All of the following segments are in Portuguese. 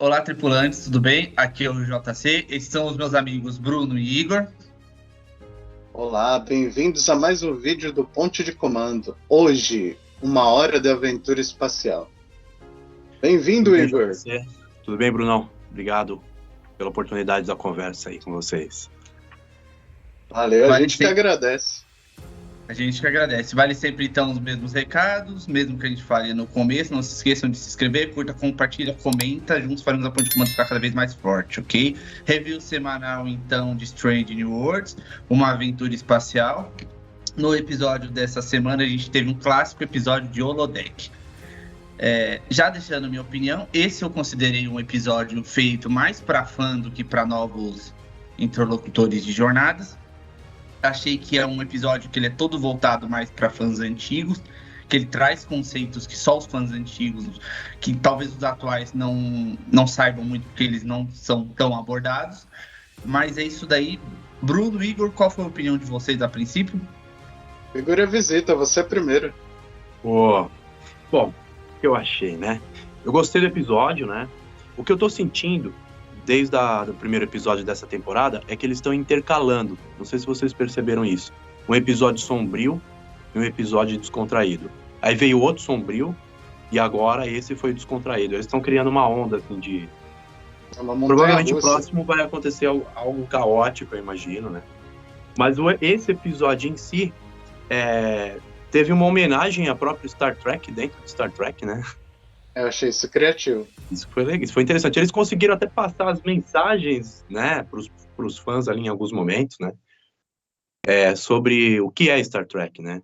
Olá, tripulantes, tudo bem? Aqui é o JC, esses são os meus amigos Bruno e Igor. Olá, bem-vindos a mais um vídeo do Ponte de Comando. Hoje, uma hora de aventura espacial. Bem-vindo, Igor. JC? Tudo bem, Brunão? Obrigado pela oportunidade da conversa aí com vocês. Valeu, a gente que agradece. A gente que agradece. Vale sempre, então, os mesmos recados, mesmo que a gente fale no começo. Não se esqueçam de se inscrever, curta, compartilha, comenta. Juntos faremos a Ponte de Comando ficar cada vez mais forte, ok? Review semanal, então, de Strange New Worlds, uma aventura espacial. No episódio dessa semana, a gente teve um clássico episódio de Holodeck. Já deixando minha opinião, esse eu considerei um episódio feito mais para fã do que para novos interlocutores de jornadas. Achei que é um episódio que ele é todo voltado mais para fãs antigos, que ele traz conceitos que só os fãs antigos, que talvez os atuais não saibam muito, porque eles não são tão abordados. Mas é isso daí. Bruno, Igor, qual foi a opinião de vocês a princípio? Igor é visita, você é primeiro. Bom, o que eu achei, né? Eu gostei do episódio, né? O que eu tô sentindo desde o primeiro episódio dessa temporada é que eles estão intercalando. Não sei se vocês perceberam isso. Um episódio sombrio e um episódio descontraído. Aí veio outro sombrio e agora esse foi descontraído. Eles estão criando uma onda assim de... Provavelmente o próximo vai acontecer algo caótico, eu imagino, né? Mas esse episódio em si teve uma homenagem à própria Star Trek dentro de Star Trek, né? Eu achei isso criativo. Isso foi legal, isso foi interessante. Eles conseguiram até passar as mensagens, né, pros fãs ali em alguns momentos, né, sobre o que é Star Trek, né.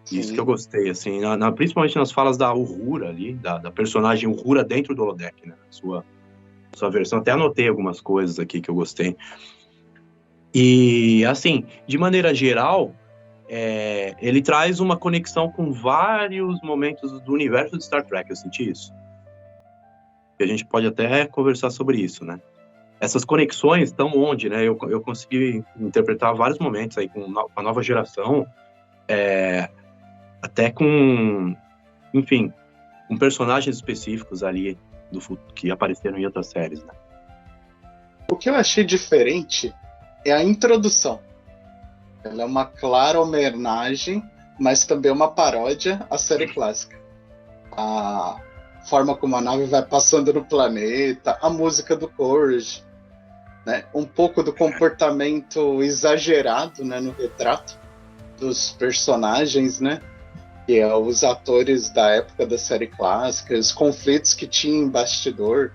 Sim. Isso que eu gostei, assim, principalmente nas falas da Uhura ali, da personagem Uhura dentro do holodeck, né, sua versão. Até anotei algumas coisas aqui que eu gostei. E, assim, de maneira geral, ele traz uma conexão com vários momentos do universo de Star Trek, eu senti isso. E a gente pode até conversar sobre isso, né? Essas conexões estão onde, né? Eu consegui interpretar vários momentos aí com a nova geração, até com, enfim, com personagens específicos ali que apareceram em outras séries, né? O que eu achei diferente é a introdução. Ela é uma clara homenagem, mas também uma paródia à série clássica. A forma como a nave vai passando no planeta, a música do Korg, né? Um pouco do comportamento exagerado, né, no retrato dos personagens, né? Que é os atores da época da série clássica, os conflitos que tinha em bastidor.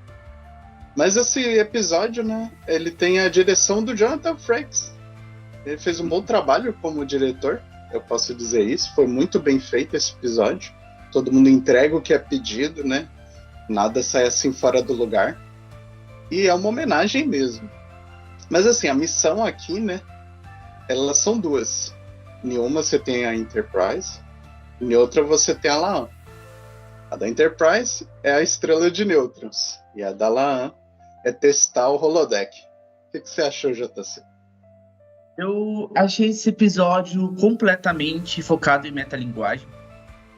Mas esse episódio, né, ele tem a direção do Jonathan Frakes. Ele fez um bom trabalho como diretor, eu posso dizer isso. Foi muito bem feito esse episódio. Todo mundo entrega o que é pedido, né? Nada sai assim fora do lugar. E é uma homenagem mesmo. Mas assim, a missão aqui, né? Elas são duas. Em uma você tem a Enterprise, em outra você tem a La'an. A da Enterprise é a estrela de nêutrons. E a da La'an é testar o holodeck. O que você achou, JC? Eu achei esse episódio completamente focado em metalinguagem.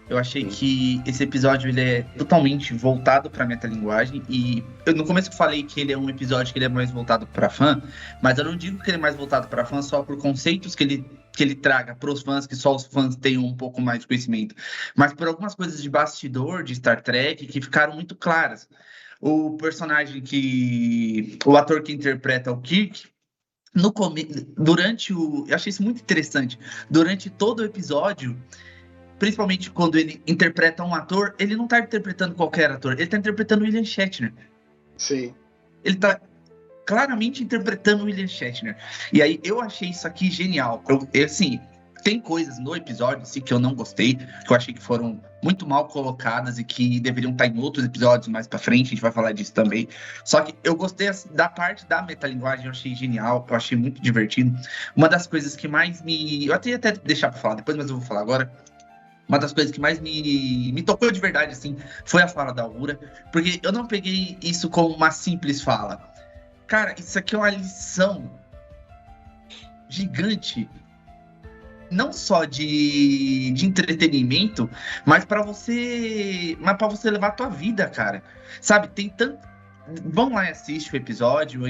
Eu achei que esse episódio ele é totalmente voltado para metalinguagem. E no começo eu falei que ele é um episódio que ele é mais voltado para fã, mas eu não digo que ele é mais voltado para fã só por conceitos que ele traga para os fãs, que só os fãs tenham um pouco mais de conhecimento, mas por algumas coisas de bastidor de Star Trek que ficaram muito claras. O personagem o ator que interpreta o Kirk, eu achei isso muito interessante. Durante todo o episódio, principalmente quando ele interpreta um ator, ele não tá interpretando qualquer ator, ele tá interpretando William Shatner. Sim. Ele tá claramente interpretando William Shatner. E aí eu achei isso aqui genial. Assim, tem coisas no episódio assim, que eu não gostei, que eu achei que foram muito mal colocadas e que deveriam estar em outros episódios mais pra frente, a gente vai falar disso também. Só que eu gostei da parte da metalinguagem, eu achei genial, eu achei muito divertido. Uma das coisas que mais me... Eu até deixar pra falar depois, mas eu vou falar agora. Uma das coisas que mais me tocou de verdade, assim, foi a fala da Uhura, porque eu não peguei isso como uma simples fala. Cara, isso aqui é uma lição gigante não só de entretenimento, mas para você levar a tua vida, cara. Sabe, tem tanto. Vão lá e assiste o episódio.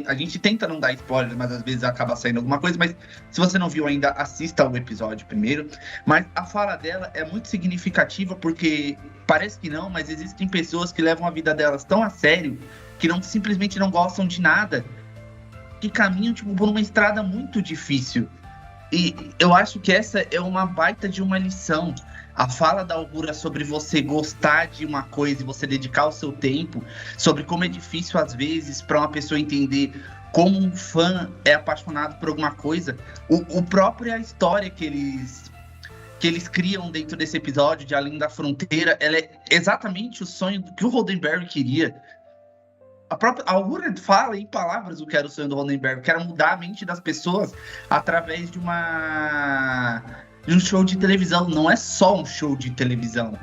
A gente tenta não dar spoiler, mas às vezes acaba saindo alguma coisa. Mas se você não viu ainda, assista o episódio primeiro. Mas a fala dela é muito significativa, porque parece que não, mas existem pessoas que levam a vida delas tão a sério que simplesmente não gostam de nada, que caminham por uma estrada muito difícil. E eu acho que essa é uma baita de uma lição. A fala da Uhura sobre você gostar de uma coisa e você dedicar o seu tempo, sobre como é difícil às vezes para uma pessoa entender como um fã é apaixonado por alguma coisa. O próprio a história que eles criam dentro desse episódio de Além da Fronteira, ela é exatamente o sonho que o Roddenberry queria. A Uhura fala em palavras o que era o sonho do Roddenberry, que era mudar a mente das pessoas através de um show de televisão. Não é só um show de televisão.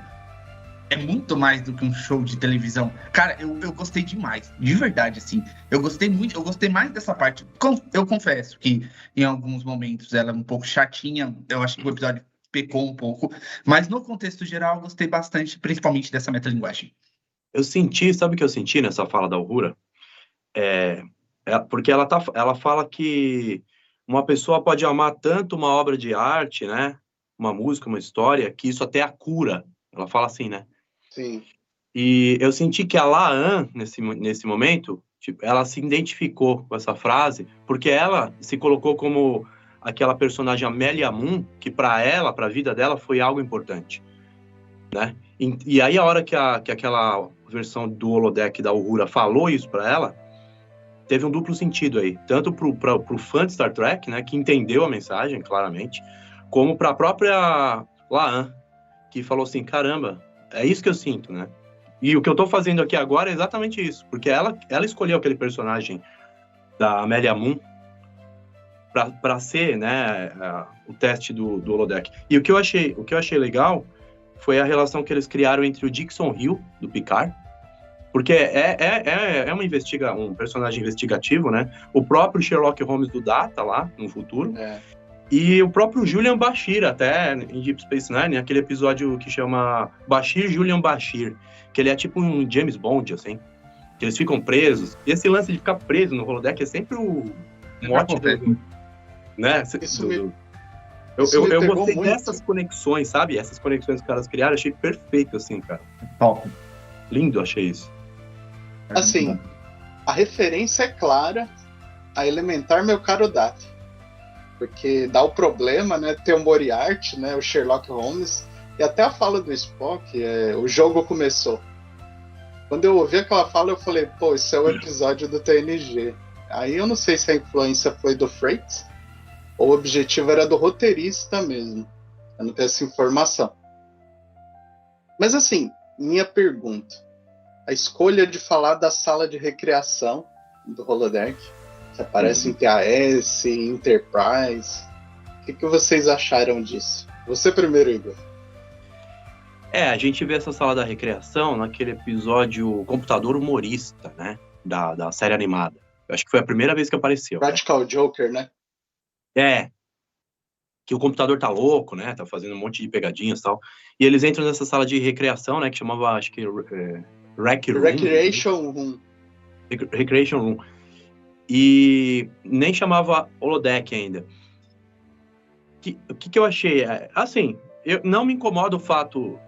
É muito mais do que um show de televisão. Cara, eu gostei demais. De verdade, assim. Eu gostei muito. Eu gostei mais dessa parte. Eu confesso que em alguns momentos ela é um pouco chatinha. Eu acho que o episódio pecou um pouco. Mas no contexto geral, eu gostei bastante, principalmente dessa metalinguagem. Sabe o que eu senti nessa fala da Uhura? Porque ela fala que uma pessoa pode amar tanto uma obra de arte, né? Uma música, uma história, que isso até a cura. Ela fala assim, né? Sim. E eu senti que a Laan, nesse momento, tipo, ela se identificou com essa frase, porque ela se colocou como aquela personagem Amélia Moon, que para ela, para a vida dela, foi algo importante, né? E aí a hora que aquela versão do holodeck da Uhura falou isso para ela, teve um duplo sentido aí, tanto pro fã de Star Trek, né, que entendeu a mensagem claramente, como para a própria Laan, que falou assim, caramba, é isso que eu sinto, né? E o que eu tô fazendo aqui agora é exatamente isso, porque ela escolheu aquele personagem da Amélia Moon para ser, né, o teste do holodeck. E o que eu achei legal foi a relação que eles criaram entre o Dixon Hill, do Picard, porque é um personagem investigativo, né? O próprio Sherlock Holmes do Data, lá, no futuro. E o próprio Julian Bashir, até em Deep Space Nine, aquele episódio que chama Bashir, Julian Bashir, que ele é tipo um James Bond, assim, que eles ficam presos. E esse lance de ficar preso no holodeck é sempre o mote do... Né? Eu gostei dessas conexões, sabe? Essas conexões que os caras criaram, achei perfeito, assim, cara. Top. Lindo, achei isso. Assim, a referência é clara a Elementar, meu caro Data. Porque dá o problema, né? Ter o Moriarty, né? O Sherlock Holmes. E até a fala do Spock, o jogo começou. Quando eu ouvi aquela fala, eu falei, pô, isso é o episódio do TNG. Aí eu não sei se a influência foi do Freitas, ou o objetivo era do roteirista mesmo. Eu não tenho essa informação. Mas assim, minha pergunta. A escolha de falar da sala de recreação do holodeck, que aparece em TAS, Enterprise. O que vocês acharam disso? Você primeiro, Igor. A gente vê essa sala da recreação naquele episódio Computador Humorista, né? Da série animada. Eu acho que foi a primeira vez que apareceu. Practical Joker, né? Que o computador tá louco, né? Tá fazendo um monte de pegadinhas e tal. E eles entram nessa sala de recreação, né? Que chamava, acho que... Recreation Room. Recreation Room. E nem chamava holodeck ainda. O que eu achei? Assim, não me incomoda o fato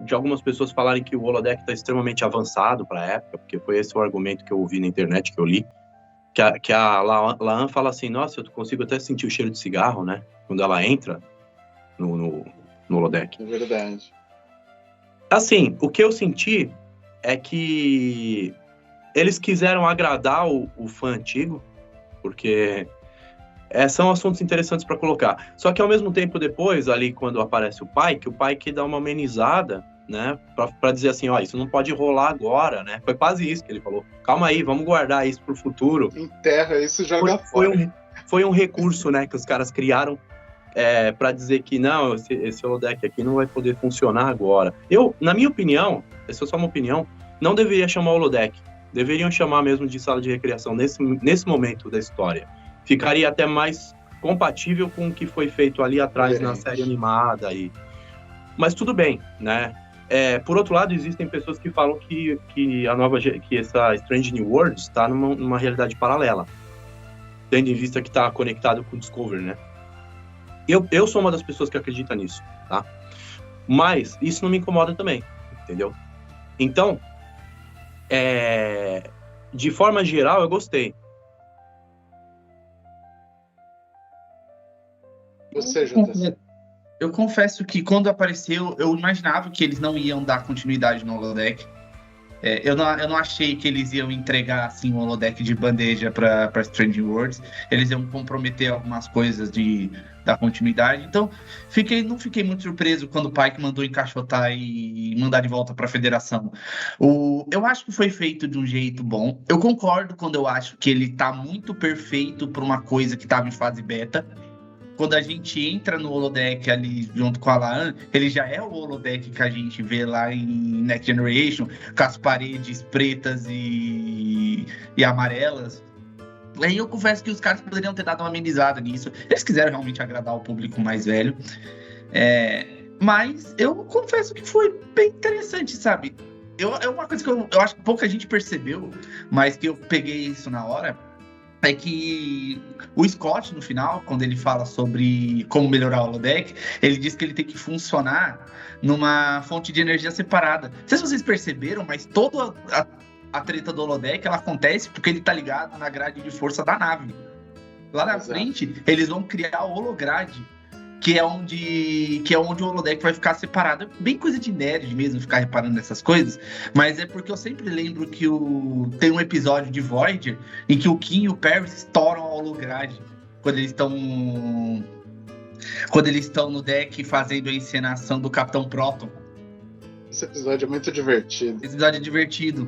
de algumas pessoas falarem que o holodeck está extremamente avançado para a época, porque foi esse o argumento que eu ouvi na internet, que eu li, que a Laan fala assim, nossa, eu consigo até sentir o cheiro de cigarro, né, quando ela entra no holodeck. É verdade. Assim, o que eu senti é que eles quiseram agradar o fã antigo, porque são assuntos interessantes para colocar. Só que ao mesmo tempo depois, ali quando aparece o Pike dá uma amenizada, né, para dizer assim, ó, isso não pode rolar agora, né? Foi quase isso que ele falou. Calma aí, vamos guardar isso pro futuro. Enterra isso e joga fora. Foi um recurso, né, que os caras criaram para dizer que não, esse holodeck aqui não vai poder funcionar agora. Na minha opinião, essa é só uma opinião, não deveria chamar holodeck. Deveriam chamar mesmo de sala de recreação nesse momento da história. Ficaria até mais compatível com o que foi feito ali atrás na série animada. Mas tudo bem, né? Por outro lado, existem pessoas que falam que essa Strange New Worlds está numa realidade paralela, tendo em vista que está conectado com o Discovery, né? Eu sou uma das pessoas que acredita nisso, tá? Mas isso não me incomoda também, entendeu? Então, de forma geral, eu gostei. Você, JC? Eu confesso que quando apareceu, eu imaginava que eles não iam dar continuidade no holodeck. Eu não achei que eles iam entregar assim, um holodeck de bandeja para Strange Worlds. Eles iam comprometer algumas coisas da continuidade. Então, não fiquei muito surpreso quando o Pike mandou encaixotar e mandar de volta para a Federação. Eu acho que foi feito de um jeito bom. Eu concordo quando eu acho que ele está muito perfeito para uma coisa que estava em fase beta. Quando a gente entra no holodeck ali junto com a Laan, ele já é o holodeck que a gente vê lá em Next Generation, com as paredes pretas e amarelas. Aí eu confesso que os caras poderiam ter dado uma amenizada nisso. Eles quiseram realmente agradar o público mais velho. Mas eu confesso que foi bem interessante, sabe? É uma coisa que eu acho que pouca gente percebeu, mas que eu peguei isso na hora. É que o Scott, no final, quando ele fala sobre como melhorar o holodeck, ele diz que ele tem que funcionar numa fonte de energia separada. Não sei se vocês perceberam, mas toda a treta do holodeck, ela acontece porque ele tá ligado na grade de força da nave. Lá na frente, eles vão criar o holograde, que é onde o holodeck vai ficar separado. É bem coisa de nerd mesmo, ficar reparando nessas coisas, mas é porque eu sempre lembro que tem um episódio de Voyager em que o Kim e o Paris estouram a holograde quando eles estão no deck fazendo a encenação do Capitão Proton. Esse episódio é muito divertido. Esse episódio é divertido.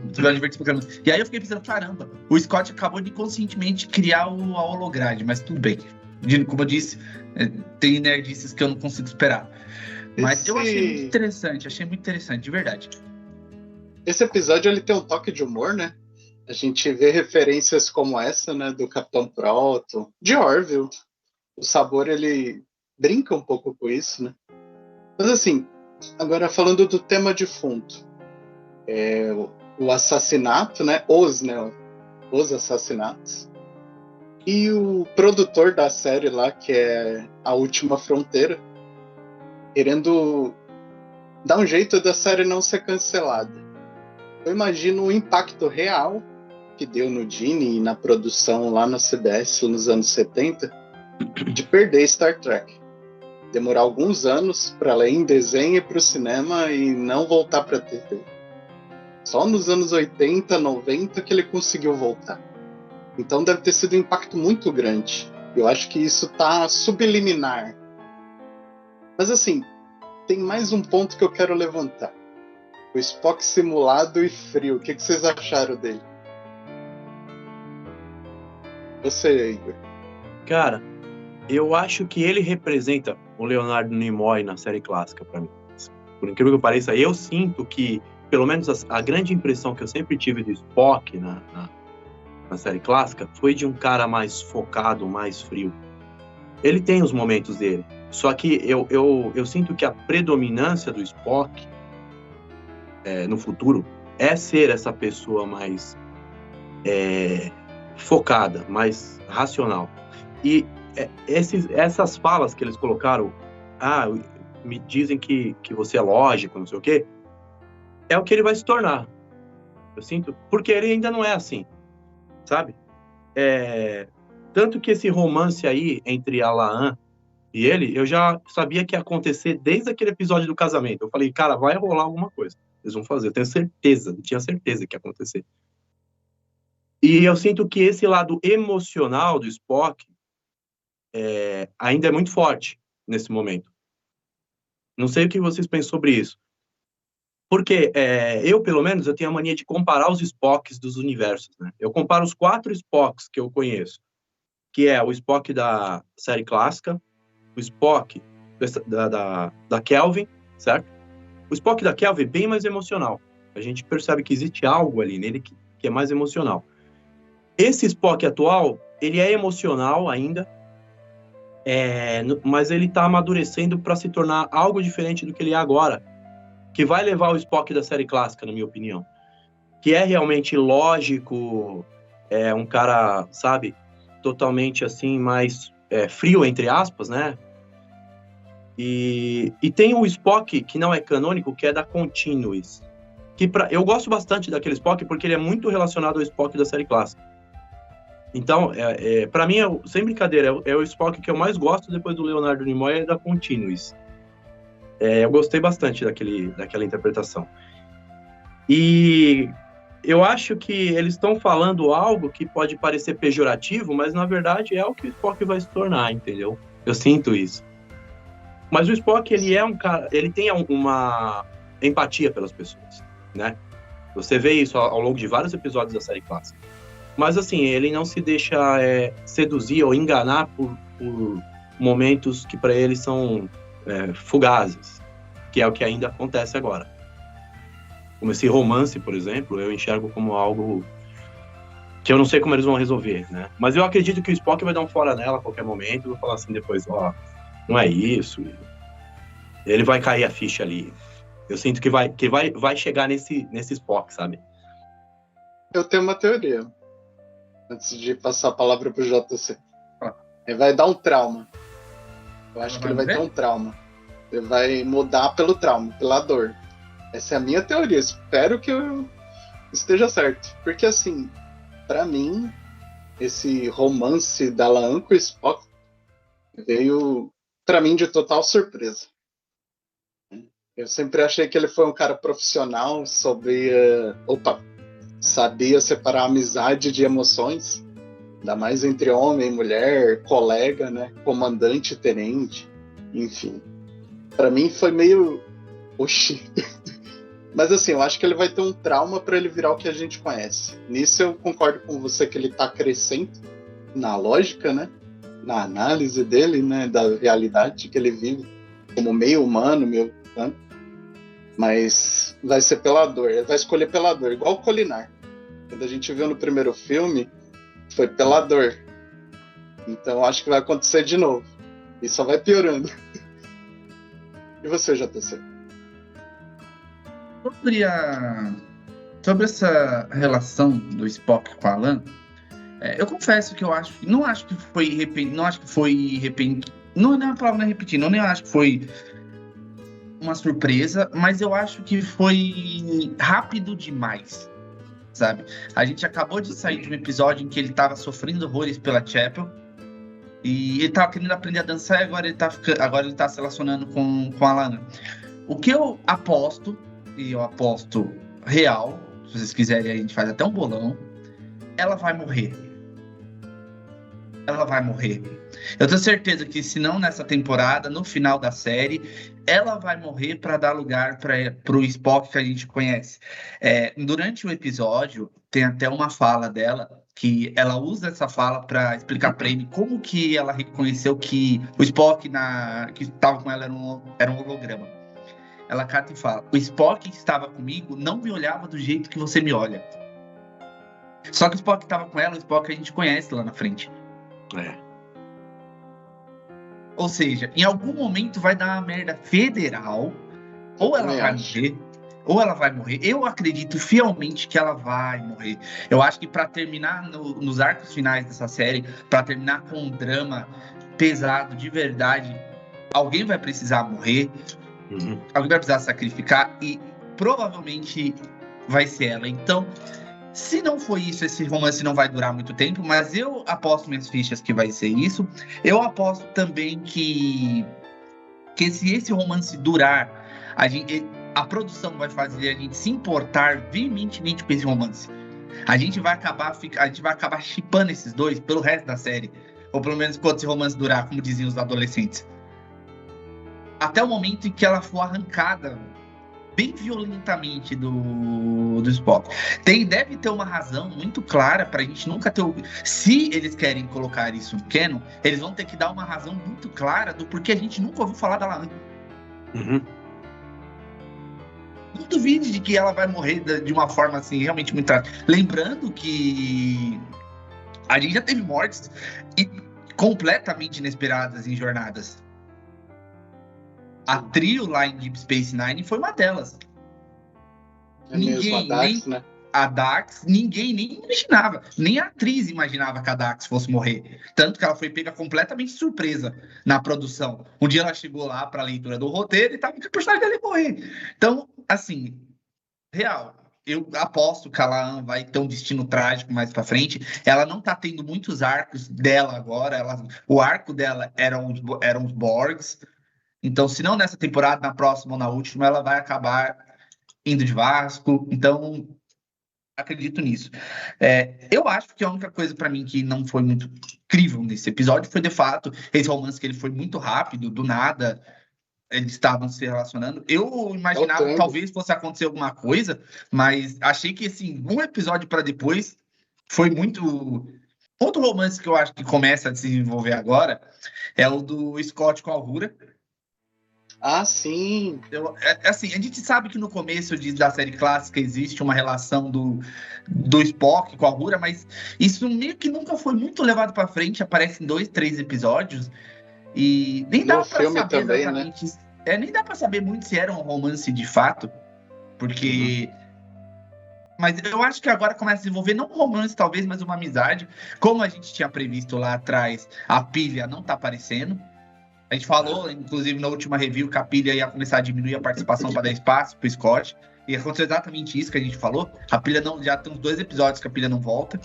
E aí eu fiquei pensando, caramba, o Scott acabou de inconscientemente criar a holograde, mas tudo bem. Como eu disse, tem nerdices que eu não consigo esperar. Mas eu achei muito interessante, de verdade. Esse episódio ele tem um toque de humor, né? A gente vê referências como essa, né? Do Capitão Proton, de Orville. O Sabor, ele brinca um pouco com isso, né? Mas assim, agora falando do tema de fundo. O assassinato, né? Os assassinatos. E o produtor da série lá, que é A Última Fronteira, querendo dar um jeito da série não ser cancelada. Eu imagino o impacto real que deu no Gene e na produção lá na CBS nos anos 70 de perder Star Trek. Demorar alguns anos para ela ir em desenho e para o cinema e não voltar para a TV. Só nos anos 80, 90 que ele conseguiu voltar. Então deve ter sido um impacto muito grande. Eu acho que isso tá subliminar. Mas assim, tem mais um ponto que eu quero levantar. O Spock simulado e frio. O que vocês acharam dele? Você, Igor. Cara, eu acho que ele representa o Leonard Nimoy na série clássica pra mim. Por incrível que pareça, eu sinto que, pelo menos a grande impressão que eu sempre tive do Spock na série clássica, foi de um cara mais focado, mais frio. Ele tem os momentos dele, só que eu sinto que a predominância do Spock no futuro é ser essa pessoa mais focada, mais racional. E essas falas que eles colocaram, me dizem que você é lógico, não sei o quê, é o que ele vai se tornar. Eu sinto, porque ele ainda não é assim. Sabe? Tanto que esse romance aí entre a Laan e ele, eu já sabia que ia acontecer desde aquele episódio do casamento. Eu falei, cara, vai rolar alguma coisa. Eles vão fazer, eu tenho certeza, eu tinha certeza que ia acontecer. E eu sinto que esse lado emocional do Spock ainda é muito forte nesse momento. Não sei o que vocês pensam sobre isso. Porque eu, pelo menos, eu tenho a mania de comparar os Spocks dos universos, né? Eu comparo os 4 Spocks que eu conheço, que é o Spock da série clássica, o Spock da Kelvin, certo? O Spock da Kelvin é bem mais emocional. A gente percebe que existe algo ali nele que é mais emocional. Esse Spock atual, ele é emocional ainda, mas ele tá amadurecendo para se tornar algo diferente do que ele é agora, que vai levar o Spock da série clássica, na minha opinião, que é realmente lógico, é um cara, sabe, totalmente assim, mais frio, entre aspas, né? E tem o Spock, que não é canônico, que é da Continuous. Eu gosto bastante daquele Spock, porque ele é muito relacionado ao Spock da série clássica. Então, para mim, sem brincadeira, é o Spock que eu mais gosto depois do Leonardo Nimoy, é da Continuous. Eu gostei bastante daquela interpretação. E eu acho que eles estão falando algo que pode parecer pejorativo, mas na verdade é o que o Spock vai se tornar, entendeu? Eu sinto isso. Mas o Spock, ele é um cara, ele tem uma empatia pelas pessoas, né? Você vê isso ao longo de vários episódios da série clássica. Mas assim, ele não se deixa seduzir ou enganar por momentos que para ele são fugazes, que é o que ainda acontece agora. Como esse romance, por exemplo, eu enxergo como algo que eu não sei como eles vão resolver, né? Mas eu acredito que o Spock vai dar um fora nela a qualquer momento e vai falar assim depois, não é isso. Ele vai cair a ficha ali. Eu sinto que vai chegar nesse Spock, sabe? Eu tenho uma teoria. Antes de passar a palavra pro JC. Ele vai dar um trauma. Eu acho que ele vai ter um trauma. Ele vai mudar pelo trauma, pela dor. Essa é a minha teoria. Espero que eu esteja certo. Porque, assim, pra mim, esse romance da La'an com o Spock veio, pra mim, de total surpresa. Eu sempre achei que ele foi um cara profissional, sabia separar amizade de emoções, ainda mais entre homem e mulher, colega, né, comandante, tenente, enfim. Pra mim foi meio... Oxi. Mas assim, eu acho que ele vai ter um trauma pra ele virar o que a gente conhece. Nisso eu concordo com você que ele tá crescendo na lógica, né, na análise dele, né, da realidade que ele vive como meio humano, meio humano. Mas vai ser pela dor, ele vai escolher pela dor, igual o Colinar. Quando a gente viu no primeiro filme, foi pela dor. Então acho que vai acontecer de novo. E só vai piorando. E você, JC? Sobre essa relação do Spock com a La'an, eu confesso que não acho que foi repentino. Não é uma palavra repetindo, eu nem acho que foi uma surpresa, mas eu acho que foi rápido demais, sabe? A gente acabou de sair de um episódio em que ele tava sofrendo horrores pela Chapel e ele tava querendo aprender a dançar e agora ele tá se relacionando com a La'an. O que eu aposto, e eu aposto real, se vocês quiserem a gente faz até um bolão, ela vai morrer. Ela vai morrer. Eu tenho certeza que, se não nessa temporada, no final da série, ela vai morrer para dar lugar para o Spock que a gente conhece. Durante o episódio, tem até uma fala dela, que ela usa essa fala para explicar para ele como que ela reconheceu que o Spock que estava com ela era um holograma. Ela cata e fala: o Spock que estava comigo não me olhava do jeito que você me olha. Só que o Spock que estava com ela, o Spock que a gente conhece lá na frente. Ou seja, em algum momento vai dar uma merda federal, ou ela vai morrer, Eu acredito fielmente que ela vai morrer. Eu acho que para terminar nos arcos finais dessa série, para terminar com um drama pesado de verdade, alguém vai precisar morrer, alguém vai precisar sacrificar, e provavelmente vai ser ela. Então, se não for isso, esse romance não vai durar muito tempo, mas eu aposto minhas fichas que vai ser isso. Eu aposto também que se esse romance durar, a produção vai fazer a gente se importar veementemente com esse romance. A gente vai acabar shippando esses dois pelo resto da série. Ou pelo menos quando esse romance durar, como diziam os adolescentes. Até o momento em que ela for arrancada bem violentamente do Spock. Deve ter uma razão muito clara pra gente nunca ter... Se eles querem colocar isso no canon, eles vão ter que dar uma razão muito clara do porquê a gente nunca ouviu falar da La'an. Não duvide de que ela vai morrer de uma forma assim, realmente muito trágica. Lembrando que a gente já teve mortes completamente inesperadas em jornadas. A trio lá em Deep Space Nine foi uma delas. Mesmo a Dax, né? A Dax, ninguém nem imaginava. Nem a atriz imaginava que a Dax fosse morrer. Tanto que ela foi pega completamente surpresa na produção. Um dia ela chegou lá para a leitura do roteiro e tava que o personagem dela ia morrer. Então, assim, real. Eu aposto que a Laan vai ter um destino trágico mais pra frente. Ela não tá tendo muitos arcos dela agora. O arco dela eram os Borgs. Então, se não nessa temporada, na próxima ou na última, ela vai acabar indo de Vasco. Então, acredito nisso. Eu acho que a única coisa pra mim que não foi muito incrível nesse episódio foi, de fato, esse romance que ele foi muito rápido, do nada. Eles estavam se relacionando. Eu imaginava que talvez fosse acontecer alguma coisa, mas achei que, assim, um episódio para depois foi muito... Outro romance que eu acho que começa a se desenvolver agora é o do Scott com a Uhura. Ah, sim! Assim, a gente sabe que no começo da série clássica existe uma relação do Spock com a Uhura, mas isso meio que nunca foi muito levado para frente, aparece em 2, 3 episódios. E nem dá pra saber também, exatamente. Né? Nem dá pra saber muito se era um romance de fato. Porque. Mas eu acho que agora começa a desenvolver não um romance, talvez, mas uma amizade. Como a gente tinha previsto lá atrás, a pilha não tá aparecendo. A gente falou, inclusive, na última review, que a pilha ia começar a diminuir a participação para dar espaço pro Scott. E aconteceu exatamente isso que a gente falou. A pilha não. Já tem uns 2 episódios que a pilha não volta.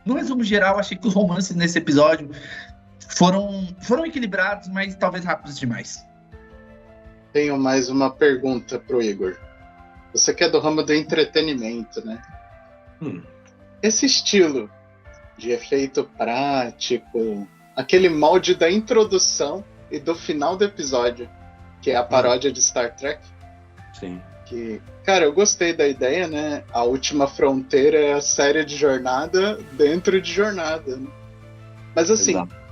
No resumo geral, achei que os romances nesse episódio foram equilibrados, mas talvez rápidos demais. Tenho mais uma pergunta pro Igor. Você que é do ramo do entretenimento, né? Esse estilo de efeito prático, aquele molde da introdução e do final do episódio, que é a paródia de Star Trek. Sim. Que, cara, eu gostei da ideia, né? A Última Fronteira é a série de jornada dentro de jornada, né? Mas assim... Exato.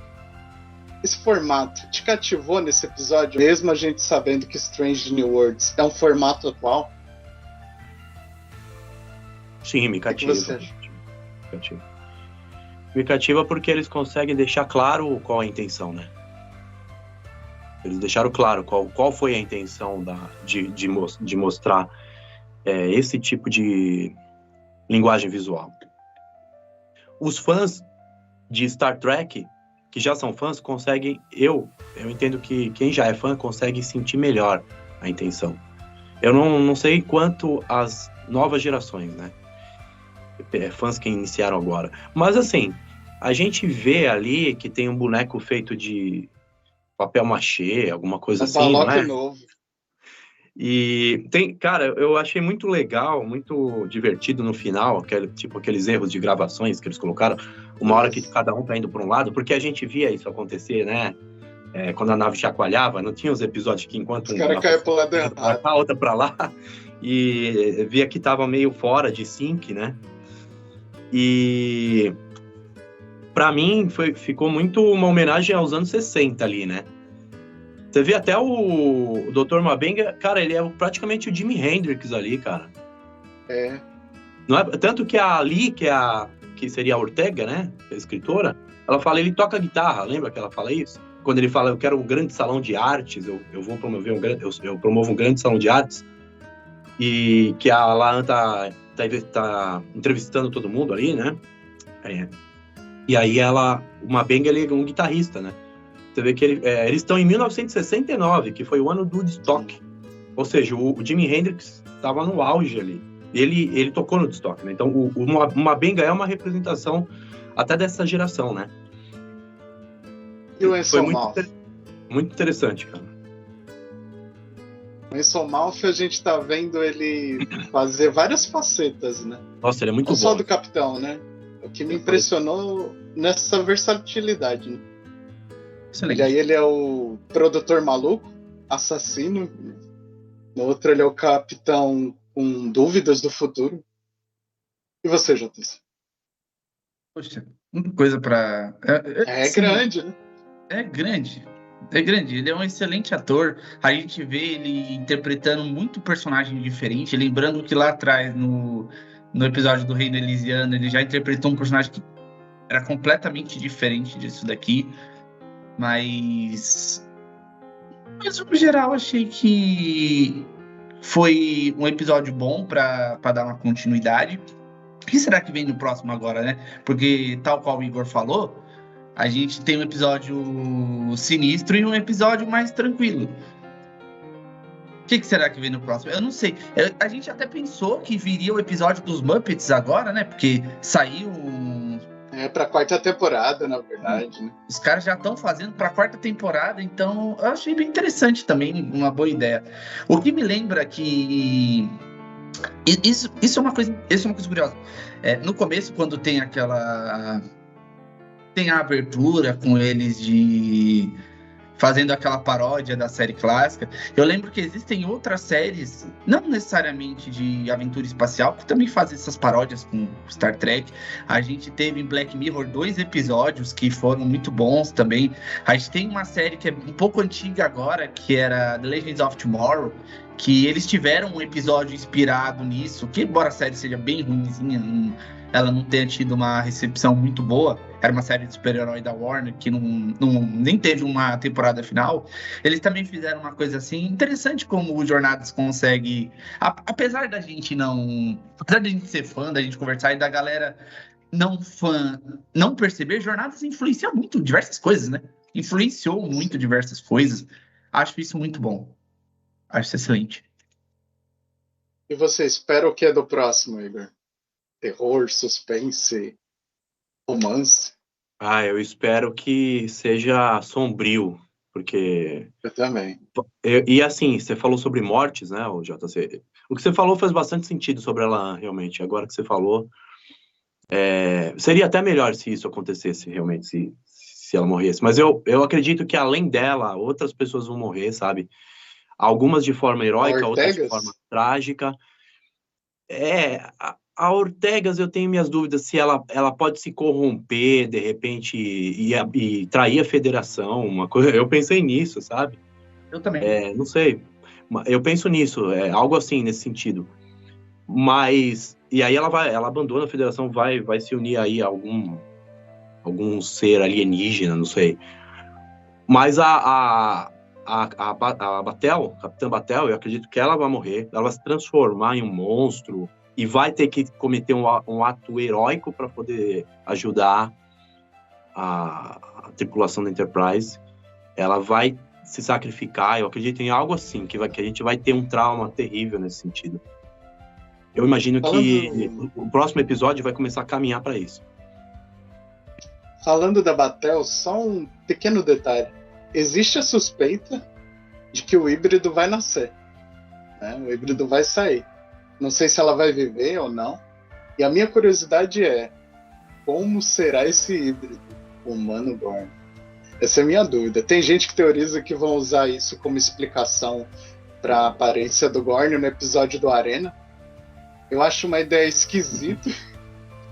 Esse formato te cativou nesse episódio, mesmo a gente sabendo que Strange New Worlds é um formato atual? Sim, me cativa. Me cativa porque eles conseguem deixar claro qual a intenção, né? Eles deixaram claro qual foi a intenção de mostrar esse tipo de linguagem visual. Os fãs de Star Trek, que já são fãs, conseguem... Eu entendo que quem já é fã consegue sentir melhor a intenção. Eu não sei quanto as novas gerações, né? Fãs que iniciaram agora. Mas, assim, a gente vê ali que tem um boneco feito de papel machê, alguma coisa assim, não é? Novo. E tem, cara, eu achei muito legal, muito divertido no final, aqueles erros de gravações que eles colocaram, uma hora que cada um tá indo para um lado, porque a gente via isso acontecer, né? Quando a nave chacoalhava, não tinha os episódios que enquanto os caras caíam pro lado errado, a outra para lá, e via que tava meio fora de sync, né? E para mim ficou muito uma homenagem aos anos 60 ali, né? Você vê até o Dr. Mabenga, cara, ele é praticamente o Jimi Hendrix ali, cara. Não é? Tanto que a Ali, que seria a Ortega, né, a escritora, ela fala, ele toca guitarra, lembra que ela fala isso? Quando ele fala, eu quero um grande salão de artes, eu vou promover eu promovo um grande salão de artes, e que a Laan tá entrevistando todo mundo ali, né? E aí o Mabenga, ele é um guitarrista, né? Você vê que eles estão em 1969, que foi o ano do Woodstock. Ou seja, o Jimi Hendrix estava no auge ali. Ele tocou no Woodstock, né? Então, o Mabenga é uma representação até dessa geração, né? E o Anson muito interessante, cara. O Anson Mount, a gente tá vendo ele fazer várias facetas, né? Nossa, ele é muito bom. Não só do Capitão, né? O que me impressionou nessa versatilidade, né? Excelente. E aí ele é o produtor maluco, assassino. No outro ele é o capitão com dúvidas do futuro. E você, JTC? Poxa, muita coisa pra... grande, né? É grande. Ele é um excelente ator. A gente vê ele interpretando muito personagem diferente. Lembrando que lá atrás, no episódio do Reino Elisiano, ele já interpretou um personagem que Era completamente diferente disso daqui. Mas no geral, achei que foi um episódio bom pra dar uma continuidade. O que será que vem no próximo agora, né? Porque, tal qual o Igor falou, a gente tem um episódio sinistro e um episódio mais tranquilo. O que será que vem no próximo? Eu não sei. A gente até pensou que viria o episódio dos Muppets agora, né? Porque saiu... É pra quarta temporada, na verdade, né? Os caras já estão fazendo pra quarta temporada, então eu achei bem interessante também, uma boa ideia. O que me lembra que... Isso é uma coisa curiosa. No começo, quando tem aquela... Tem a abertura com eles de... fazendo aquela paródia da série clássica. Eu lembro que existem outras séries, não necessariamente de aventura espacial, que também fazem essas paródias com Star Trek. A gente teve em Black Mirror 2 episódios que foram muito bons também. A gente tem uma série que é um pouco antiga agora, que era The Legends of Tomorrow, que eles tiveram um episódio inspirado nisso, que embora a série seja bem ruimzinha, ela não tenha tido uma recepção muito boa, era uma série de super-herói da Warner, que nem teve uma temporada final, eles também fizeram uma coisa assim, interessante como o Jornadas consegue, apesar da gente ser fã, da gente conversar e da galera não fã, não perceber, Jornadas influencia muito diversas coisas, né? Influenciou muito diversas coisas, acho isso muito bom, acho isso excelente. E você espera o que é do próximo, Igor? Terror, suspense, romance? Eu espero que seja sombrio, porque... Eu também. E assim, você falou sobre mortes, né, o JC? O que você falou faz bastante sentido sobre ela, realmente. Agora que você falou, seria até melhor se isso acontecesse, realmente, se ela morresse. Mas eu acredito que, além dela, outras pessoas vão morrer, sabe? Algumas de forma heróica, outras de forma trágica. A Ortegas, eu tenho minhas dúvidas se ela pode se corromper, de repente, e trair a federação, uma coisa. Eu pensei nisso, sabe? Eu também. Não sei. Eu penso nisso, algo assim, nesse sentido. Mas, e aí ela abandona a federação, vai se unir aí a algum ser alienígena, não sei. Mas a Batel, Capitã Batel, eu acredito que ela vai morrer, ela vai se transformar em um monstro, e vai ter que cometer um ato heróico para poder ajudar a tripulação da Enterprise. Ela vai se sacrificar, eu acredito em algo assim, que a gente vai ter um trauma terrível nesse sentido. Eu imagino que o próximo episódio vai começar a caminhar para isso. Falando da Batel, só um pequeno detalhe. Existe a suspeita de que o híbrido vai nascer, né? O híbrido vai sair. Não sei se ela vai viver ou não. E a minha curiosidade é: como será esse híbrido humano-Gorn? Essa é a minha dúvida. Tem gente que teoriza que vão usar isso como explicação para a aparência do Gorn no episódio do Arena. Eu acho uma ideia esquisita,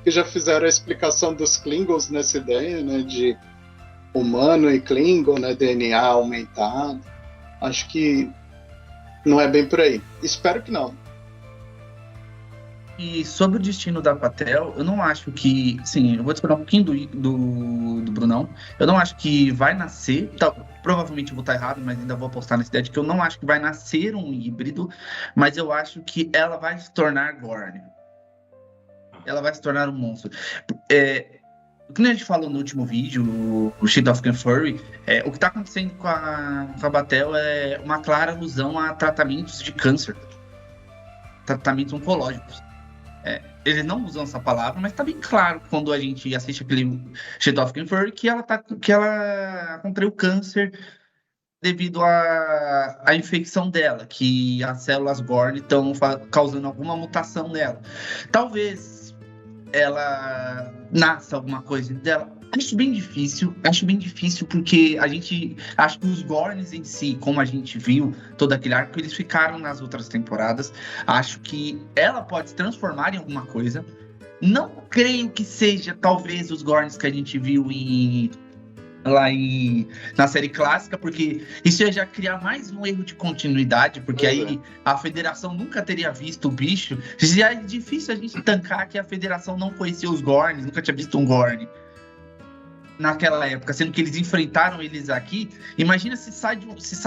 que já fizeram a explicação dos Klingons nessa ideia, né, de humano e Klingon, né, DNA aumentado. Acho que não é bem por aí. Espero que não. E sobre o destino da Batel, eu não acho que... Sim, eu vou discordar um pouquinho do Brunão. Eu não acho que vai nascer... Provavelmente eu vou estar errado, mas ainda vou apostar nessa ideia de que eu não acho que vai nascer um híbrido, mas eu acho que ela vai se tornar Gorn. Ela vai se tornar um monstro. O que a gente falou no último vídeo, o Shade of Furry, o que está acontecendo com a Batel é uma clara alusão a tratamentos de câncer. Tratamentos oncológicos. Eles não usam essa palavra, mas tá bem claro quando a gente assiste aquele Shade of Furry que ela contraiu câncer devido à infecção dela, que as células Gorn estão causando alguma mutação nela. Talvez ela nasça alguma coisa dela. Acho bem difícil porque acho que os Gorns em si, como a gente viu todo aquele arco, eles ficaram nas outras temporadas. Acho que ela pode se transformar em alguma coisa. Não creio que seja, talvez, os Gorns que a gente viu na série clássica, porque isso ia já criar mais um erro de continuidade, porque aí a Federação nunca teria visto o bicho. Já é difícil a gente tancar que a Federação não conhecia os Gorns, nunca tinha visto um Gorn. naquela época, sendo que eles enfrentaram eles aqui. Imagina se sai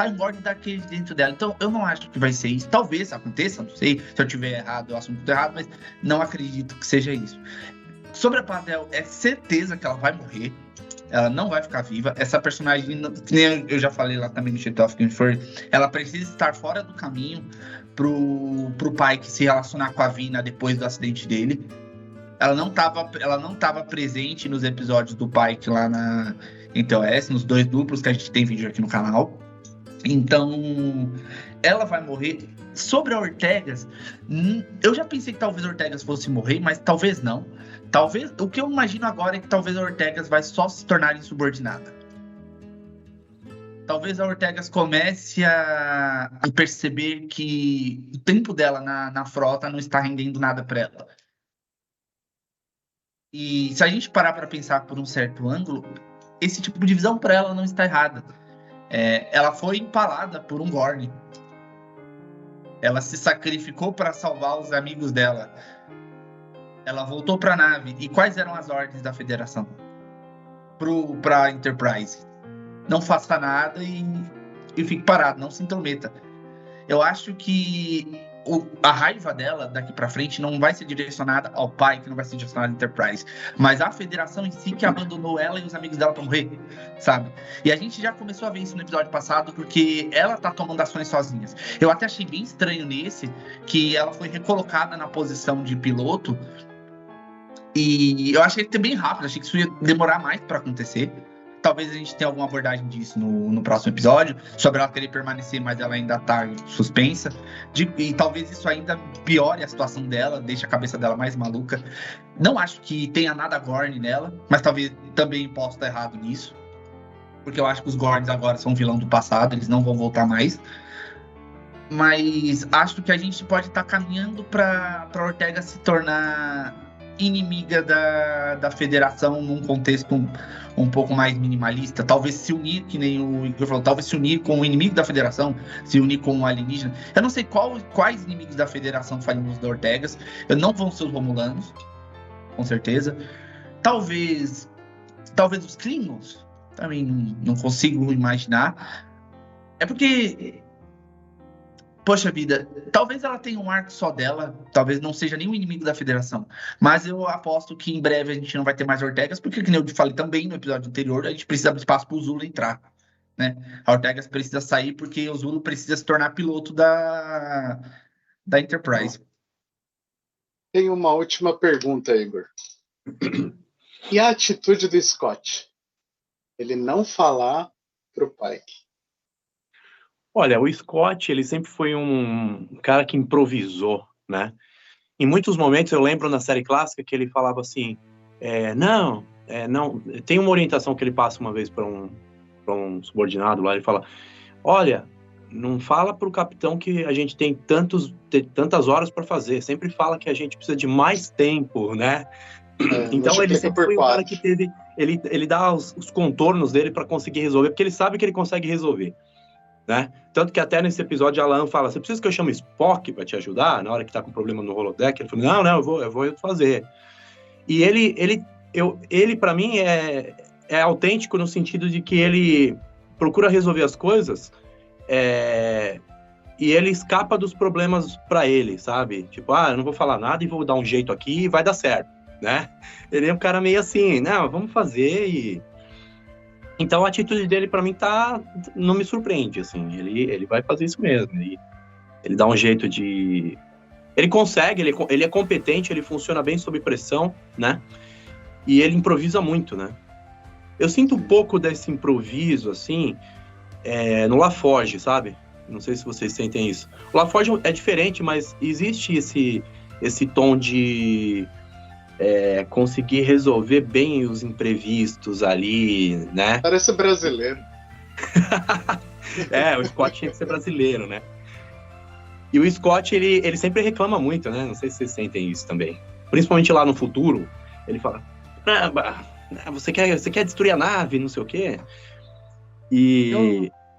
um Gordon daquele dentro dela. Então, eu não acho que vai ser isso. Talvez aconteça, não sei. Se eu tiver errado, eu assumo que tô errado, mas não acredito que seja isso. Sobre a Patel, é certeza que ela vai morrer. Ela não vai ficar viva. Essa personagem, que nem eu já falei lá também no Street of Game Fury, ela precisa estar fora do caminho pro Pike se relacionar com a Vina depois do acidente dele. Ela não tava presente nos episódios do Pike lá em TOS, nos 2 duplos que a gente tem vídeo aqui no canal. Então, ela vai morrer. Sobre a Ortegas, eu já pensei que talvez a Ortegas fosse morrer, mas talvez não. Talvez, o que eu imagino agora é que talvez a Ortegas vai só se tornar insubordinada. Talvez a Ortegas comece a perceber que o tempo dela na frota não está rendendo nada para ela. E se a gente parar para pensar por um certo ângulo, esse tipo de visão para ela não está errada. Ela foi empalada por um Gorn. Ela se sacrificou para salvar os amigos dela. Ela voltou para a nave. E quais eram as ordens da Federação? Para a Enterprise. Não faça nada e fique parado, não se intrometa. Eu acho que a raiva dela daqui para frente não vai ser direcionada ao pai, que não vai ser direcionada à Enterprise, mas à Federação em si, que abandonou ela e os amigos dela para morrer, sabe? E a gente já começou a ver isso no episódio passado, porque ela tá tomando ações sozinhas. Eu até achei bem estranho nesse, que ela foi recolocada na posição de piloto, e eu achei que bem rápido, achei que isso ia demorar mais para acontecer. Talvez a gente tenha alguma abordagem disso no próximo episódio, sobre ela querer permanecer, mas ela ainda tá suspensa. E talvez isso ainda piore a situação dela, deixe a cabeça dela mais maluca. Não acho que tenha nada Gorn nela, mas talvez também possa estar errado nisso. Porque eu acho que os Gorns agora são vilão do passado, eles não vão voltar mais. Mas acho que a gente pode estar caminhando para Ortega se tornar inimiga da Federação num contexto um pouco mais minimalista, talvez se unir, que nem o Igor falou, talvez se unir com o inimigo da Federação, se unir com o alienígena. Eu não sei quais inimigos da Federação fariam uso da Ortegas. Não vão ser os Romulanos, com certeza. Talvez os Klingons, também não consigo imaginar. É porque, poxa vida, talvez ela tenha um arco só dela, talvez não seja nenhum inimigo da Federação, mas eu aposto que em breve a gente não vai ter mais Ortegas, porque, como eu falei também no episódio anterior, a gente precisa de espaço para o Zulu entrar, né? A Ortegas precisa sair porque o Zulu precisa se tornar piloto da Enterprise. Tem uma última pergunta, Igor. E a atitude do Scott? Ele não falar pro Pike. Olha, o Scott, ele sempre foi um cara que improvisou, né? Em muitos momentos, eu lembro na série clássica que ele falava assim, não, tem uma orientação que ele passa uma vez para um subordinado lá, ele fala, olha, não fala para o capitão que a gente tem tantas horas para fazer, sempre fala que a gente precisa de mais tempo, né? Então ele sempre foi um cara que teve, ele dá os contornos dele para conseguir resolver, porque ele sabe que ele consegue resolver. Né? Tanto que até nesse episódio a Alan fala, você precisa que eu chame Spock para te ajudar na hora que tá com problema no holodeck? Ele falou, não, eu vou fazer. E ele para mim é autêntico no sentido de que ele procura resolver as coisas e ele escapa dos problemas para ele, sabe? Tipo, eu não vou falar nada e vou dar um jeito aqui e vai dar certo, né? Ele é um cara meio assim, não, vamos fazer e... Então a atitude dele para mim não me surpreende, assim, ele vai fazer isso mesmo, ele dá um jeito de... Ele consegue, ele é competente, ele funciona bem sob pressão, né, e ele improvisa muito, né. Eu sinto um pouco desse improviso, assim, no LaForge, sabe, não sei se vocês sentem isso. O LaForge é diferente, mas existe esse tom de... conseguir resolver bem os imprevistos ali, né? Parece brasileiro. O Scott tinha que ser brasileiro, né? E o Scott, ele sempre reclama muito, né? Não sei se vocês sentem isso também. Principalmente lá no futuro, ele fala, você quer destruir a nave, não sei o quê.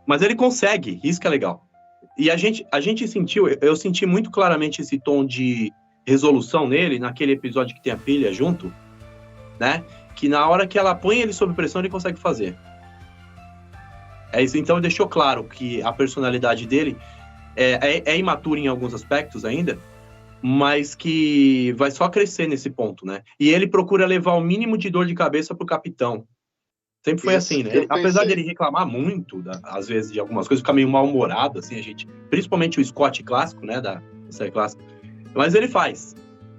Mas ele consegue, isso que é legal. E a gente sentiu, eu senti muito claramente esse tom de resolução nele, naquele episódio que tem a filha junto, né? que na hora que ela põe ele sob pressão, ele consegue fazer. É isso, então deixou claro que a personalidade dele é imatura em alguns aspectos ainda, mas que vai só crescer nesse ponto, né? E ele procura levar o mínimo de dor de cabeça pro capitão. Sempre foi assim, né? Apesar dele reclamar muito, às vezes, de algumas coisas, ficar meio mal-humorado, assim, principalmente o Scott clássico, né, da série clássica, mas ele faz.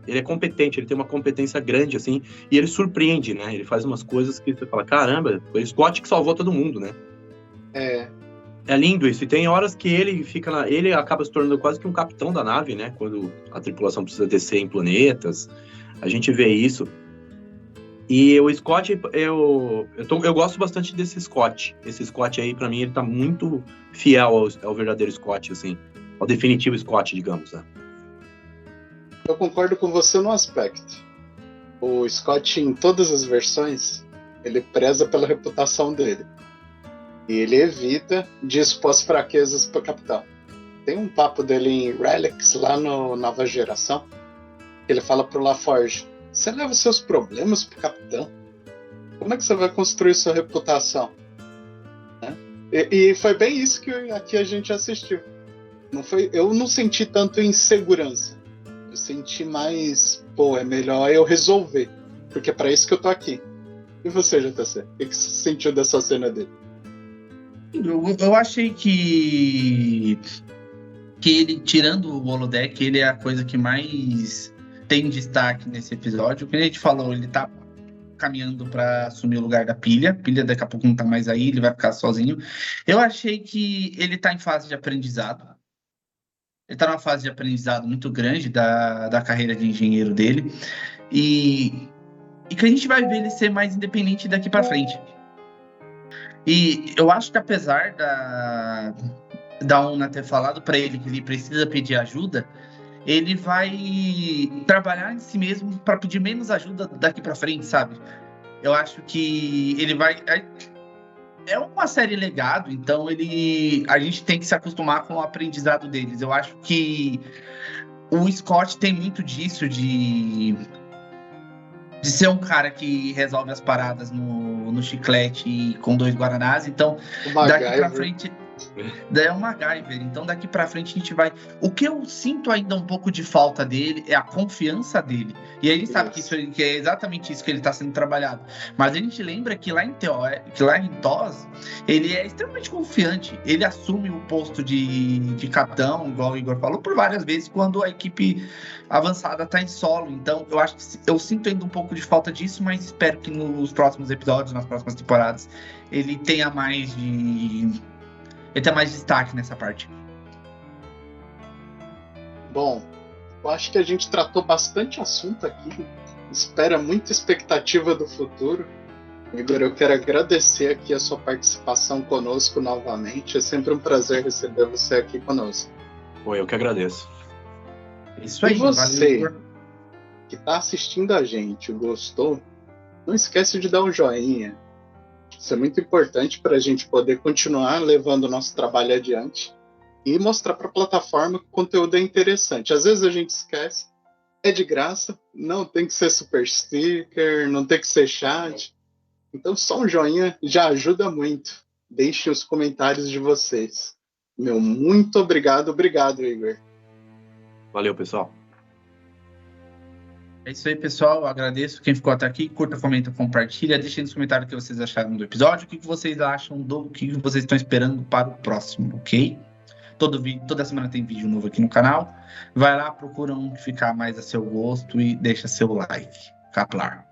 Ele é competente, ele tem uma competência grande, assim, e ele surpreende, né? Ele faz umas coisas que você fala, caramba, foi o Scott que salvou todo mundo, né? É lindo isso, e tem horas que ele acaba se tornando quase que um capitão da nave, né? Quando a tripulação precisa descer em planetas, a gente vê isso. E o Scott, eu gosto bastante desse Scott. Esse Scott aí, pra mim, ele tá muito fiel ao verdadeiro Scott, assim, ao definitivo Scott, digamos, né? Eu concordo com você no aspecto. O Scott, em todas as versões, ele preza pela reputação dele. E ele evita de expor as fraquezas para o capitão. Tem um papo dele em Relics, lá no Nova Geração, que ele fala pro LaForge, você leva os seus problemas pro capitão? Como é que você vai construir sua reputação? E foi bem isso que aqui a gente assistiu. Eu não senti tanto insegurança. Eu senti mais, é melhor eu resolver. Porque é pra isso que eu tô aqui. E você, JC? O que você sentiu dessa cena dele? Eu achei que ele, tirando o holodeck, ele é a coisa que mais tem destaque nesse episódio. Como a gente falou, ele tá caminhando para assumir o lugar da Pilha. Pilha daqui a pouco não tá mais aí, ele vai ficar sozinho. Eu achei que ele tá em fase de aprendizado. Ele tá numa fase de aprendizado muito grande da carreira de engenheiro dele. E que a gente vai ver ele ser mais independente daqui para frente. E eu acho que apesar da Una ter falado para ele que ele precisa pedir ajuda, ele vai trabalhar em si mesmo para pedir menos ajuda daqui para frente, sabe? Eu acho que ele vai... É uma série legado, então a gente tem que se acostumar com o aprendizado deles. Eu acho que o Scott tem muito disso de ser um cara que resolve as paradas no chiclete com 2 guaranás, então daqui pra frente é um MacGyver, então daqui pra frente a gente vai... O que eu sinto ainda um pouco de falta dele é a confiança dele, e aí ele sabe que é exatamente isso que ele tá sendo trabalhado, mas a gente lembra que lá em TOS ele é extremamente confiante, ele assume o posto de capitão, igual o Igor falou, por várias vezes quando a equipe avançada tá em solo, então eu acho que eu sinto ainda um pouco de falta disso, mas espero que nos próximos episódios, nas próximas temporadas, ele tenha mais destaque nessa parte. Bom, eu acho que a gente tratou bastante assunto aqui, espera muita expectativa do futuro. Igor, eu quero agradecer aqui a sua participação conosco novamente, é sempre um prazer receber você aqui conosco. Eu que agradeço. Isso aí, e você que está assistindo a gente, gostou? Não esquece de dar um joinha. Isso é muito importante para a gente poder continuar levando o nosso trabalho adiante e mostrar para a plataforma que o conteúdo é interessante. Às vezes a gente esquece, é de graça, não tem que ser super sticker, não tem que ser chat. Então só um joinha já ajuda muito. Deixem os comentários de vocês. Muito obrigado, Igor. Valeu, pessoal. É isso aí, pessoal. Eu agradeço quem ficou até aqui. Curta, comenta, compartilha. Deixem nos comentários o que vocês acharam do episódio, o que vocês acham o que vocês estão esperando para o próximo, ok? Toda semana tem vídeo novo aqui no canal. Vai lá, procura um que ficar mais a seu gosto e deixa seu like. Caplar.